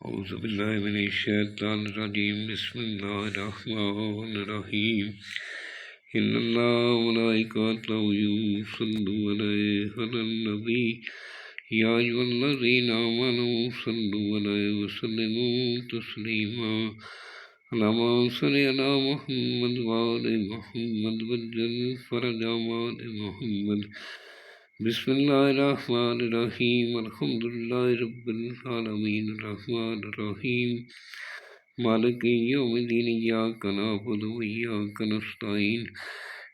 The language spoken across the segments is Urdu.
اعوذ باللہ من الشیطان الرجیم بسم اللہ الرحمن الرحیم ان اللہ وملائکتہ یصلون علی النبی یا ایھا الذین آمنوا صلوا علیہ وسلموا تسلیما اللہم صل علی محمد وآل محمد وعجل فرج آل محمد بسم اللہ الرحمن الرحیم الحمدللہ رب العالمین الرحمن الرحیم مالک یوم الدین ایاک نعبد و ایاک نستعین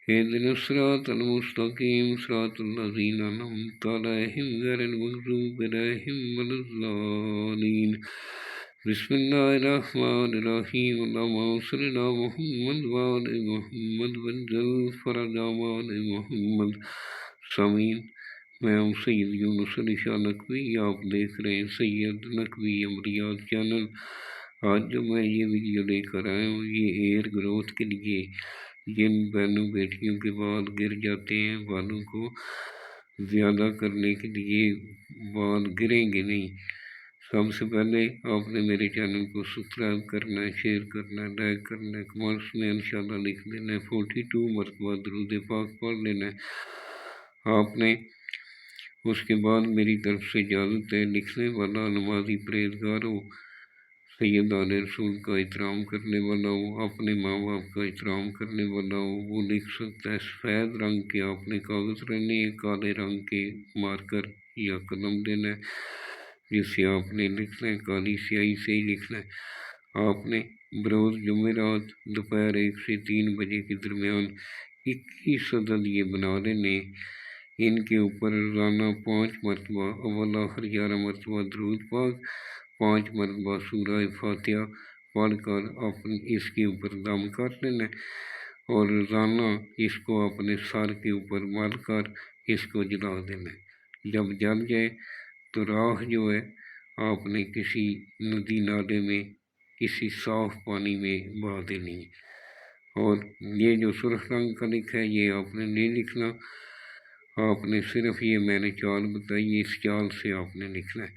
اہدنا الصراط المستقیم صراط الذین انعمت علیہم غیر المغضوب علیہم ولا الضالین بسم اللہ الرحمن الرحیم اللہم صل علی محمد وآل محمد وعجل فرج آل محمد سامعین، میں ہوں سید یونس علی شاہ نقوی، آپ دیکھ رہے ہیں سید نقوی عملیات چینل۔ آج جو میں یہ ویڈیو لے کر آیا ہوں یہ ایئر گروتھ کے لیے، جن بہنوں بیٹیوں کے بال گر جاتے ہیں، بالوں کو زیادہ کرنے کے لیے بال گریں گے نہیں۔ سب سے پہلے آپ نے میرے چینل کو سبسکرائب کرنا ہے، شیئر کرنا ہے، لائک کرنا ہے، کمنٹس میں انشاءاللہ لکھ دینا ہے، 42 مرتبہ درود پاک پڑھ لینا ہے۔ آپ نے اس کے بعد میری طرف سے اجازت ہے، لکھنے والا نمازی پرہیزگار ہو، سیدان رسول کا احترام کرنے والا ہو، اپنے ماں باپ کا احترام کرنے والا ہو، وہ لکھ سکتا ہے۔ سفید رنگ کے آپ نے کاغذ رہنے ہیں، کالے رنگ کے مارکر یا قلم دینا ہے جس سے آپ نے لکھنا ہے، کالی سیاہی سے ہی لکھنا ہے۔ آپ نے بروز جمعرات دوپہر 1 سے 3 بجے کے درمیان 21 عدد یہ بنا لینے۔ ان کے اوپر روزانہ 5 مرتبہ اول آخر 11 مرتبہ درود پاک، 5 مرتبہ سورہ فاتحہ پڑھ کر اس کے اوپر دم کر لینا ہے اور روزانہ اس کو اپنے سر کے اوپر مل کر اس کو جلا دینا ہے۔ جب جل جائے تو راکھ جو ہے آپ نے کسی ندی نالے میں کسی صاف پانی میں بہا دینی ہے۔ اور یہ جو سرخ رنگ کا لکھا ہے یہ آپ نے نہیں لکھنا، آپ نے صرف یہ میں نے چال بتائی ہے، اس چال سے آپ نے لکھنا ہے۔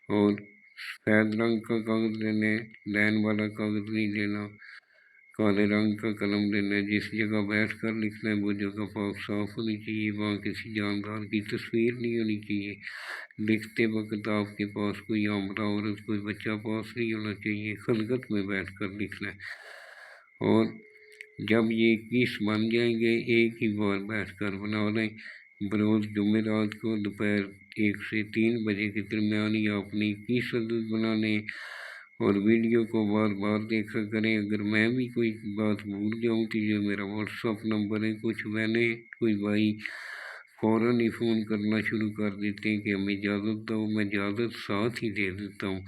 اور سفید رنگ کا کاغذ لینا ہے، لین والا کاغذ نہیں لینا، کالے رنگ کا قلم لینا ہے۔ جس جگہ بیٹھ کر لکھنا ہے وہ جگہ پاک صاف ہونی چاہیے، وہاں کسی جاندار کی تصویر نہیں ہونی چاہیے۔ لکھتے وقت آپ کے پاس کوئی عاملہ عورت، کوئی بچہ پاس نہیں ہونا چاہیے، خلوت میں بیٹھ کر لکھنا ہے۔ اور جب یہ 21 بن جائیں گے ایک ہی بار بیٹھ کر بنا لیں۔ بروز جمعرات کو دوپہر 1 سے 3 بجے کے درمیان ہی آپ نے 21 عدد بنانے اور ویڈیو کو بار بار دیکھا کریں۔ اگر میں بھی کوئی بات بھول جاؤں تو یہ میرا واٹس ایپ نمبر ہے، کچھ کوئی بھائی فوراً ہی فون کرنا شروع کر دیتے ہیں کہ ہمیں اجازت دو، میں اجازت ساتھ ہی دے دیتا ہوں۔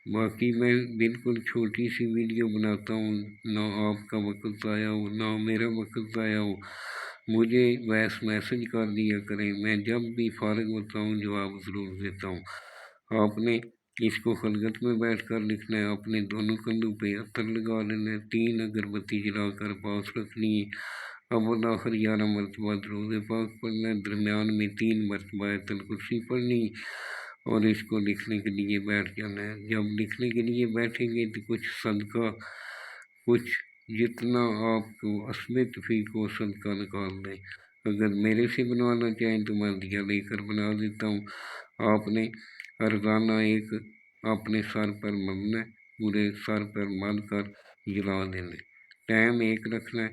باقی میں بالکل چھوٹی سی ویڈیو بناتا ہوں، نہ آپ کا وقت ضائع ہو نہ میرا وقت ضائع ہو۔ مجھے وائس میسج کر دیا کریں، میں جب بھی فارغ ہوتا ہوں جواب ضرور دیتا ہوں۔ آپ نے اس کو خلوت میں بیٹھ کر لکھنا ہے، اپنے دونوں کندھوں پہ عطر لگا لینا ہے، 3 اگربتی جلا کر پاس رکھنی ہے، اول آخر 11 مرتبہ درود پاک پڑھنا ہے، درمیان میں 3 مرتبہ آیت الکرسی پڑھنی ہے اور اس کو لکھنے کے لیے بیٹھ جانا ہے۔ جب لکھنے کے لیے بیٹھیں گے تو کچھ صدقہ، کچھ جتنا آپ کو عصمت فی کو صدقہ نکال دیں۔ اگر میرے سے بنوانا چاہیں تو میں دیا لے کر بنا دیتا ہوں۔ آپ نے روزانہ ایک اپنے سر پر ملنا ہے، پورے سر پر مل کر جلا دینا ہے۔ ٹائم ایک رکھنا ہے،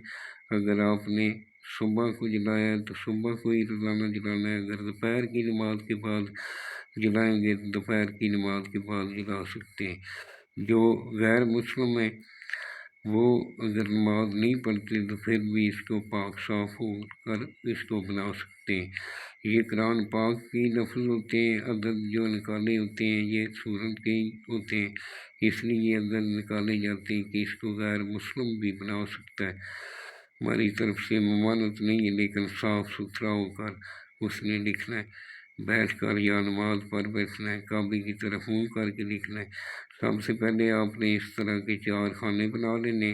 اگر آپ نے صبح کو جلایا ہے تو صبح کو ہی روزانہ جلانا ہے، اگر دوپہر کی نماز کے بعد جلائیں گے تو دوپہر کی نماز کے بعد جلا سکتے ہیں۔ جو غیر مسلم ہیں وہ اگر نماز نہیں پڑھتے تو پھر بھی اس کو پاک صاف ہو کر اس کو بنا سکتے ہیں۔ یہ قرآن پاک کی لفظ ہوتے ہیں، عدد جو نکالے ہوتے ہیں یہ سورت کے ہی ہوتے ہیں، اس لیے یہ عدد نکالے جاتے ہیں کہ اس کو غیر مسلم بھی بنا سکتا ہے۔ ہماری طرف سے ممانعت نہیں ہے، لیکن صاف ستھرا ہو کر اس نے لکھنا ہے، بیٹھ کر یا نماز پر بیٹھنا ہے، کعبے کی طرف منہ کر کے لکھنا ہے۔ سب سے پہلے آپ نے اس طرح کے 4 خانے بنا لینے،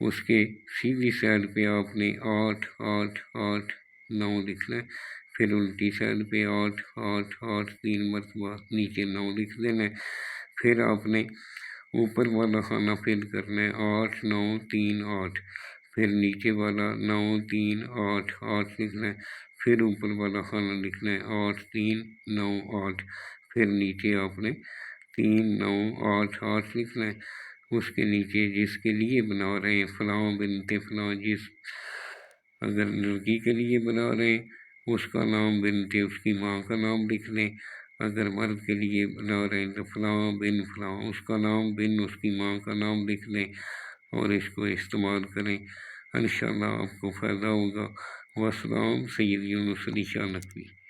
اس کے سیدھی سائڈ پہ آپ نے 8 8 8 9 لکھنا ہے، پھر الٹی سائڈ پہ 8 8 8 3 مرتبہ نیچے 9 لکھ دینا ہے، پھر آپ نے اوپر والا خانہ فل کرنا ہے 8 9 3 8، پھر نیچے والا 9 3 8 8 لکھنا ہے، پھر اوپر والا خانہ لکھنا ہے 8 3 9 8، پھر نیچے آپ نے 3 9 8 8 لکھنا ہے۔ اس کے نیچے جس کے لیے بنا رہے ہیں فلاں بنت فلاں، اگر لڑکی کے لیے بنا رہے ہیں اس کا نام بنت اس کی ماں کا نام لکھ لیں، اگر مرد کے لیے بنا رہے ہیں تو فلاں بن فلاں، اس کا نام بن اس کی ماں کا نام لکھ لیں اور اس کو استعمال کریں، انشاءاللہ آپ کو فائدہ ہوگا۔ والسلام، سید یونس علی شاہ نقوی۔